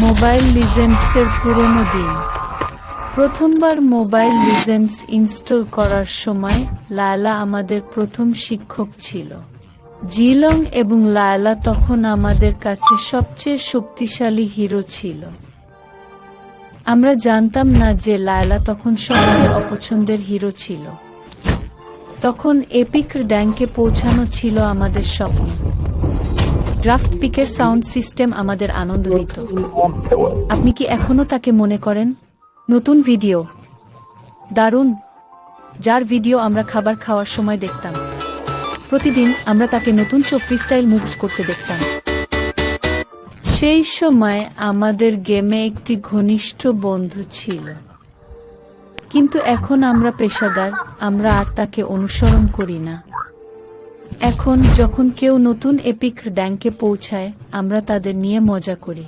Mobile লিজেন্ডসের পুরনো দিন। প্রথমবার মোবাইল লিজেন্ডস ইনস্টল করার সময় লায়লা আমাদের প্রথম শিক্ষক ছিল। জিলং এবং লায়লা তখন আমাদের কাছে সবচেয়ে শক্তিশালী হিরো ছিল। আমরা জানতাম না যে লায়লা তখন সবচেয়ে অপছন্দের হিরো ছিল। তখন এপিক র্যাঙ্কে পৌঁছানো ছিল আমাদের স্বপ্ন। ড্রাফট পিকের সাউন্ড সিস্টেম আমাদের আনন্দ দিত। আপনি কি এখনো তাকে মনে করেন? নতুন ভিডিও দারুণ, যার ভিডিও আমরা খাবার খাওয়ার সময় দেখতাম। প্রতিদিন আমরা তাকে নতুন ফ্রিস্টাইল মুভস করতে দেখতাম। সেই সময় আমাদের গেমে একটি ঘনিষ্ঠ বন্ধু ছিল, কিন্তু এখন আমরা পেশাদার, আমরা আর তাকে অনুসরণ করি না। এখন যখন কেউ নতুন এপিক র্যাঙ্কে পৌঁছায়, আমরা তাদের নিয়ে মজা করি।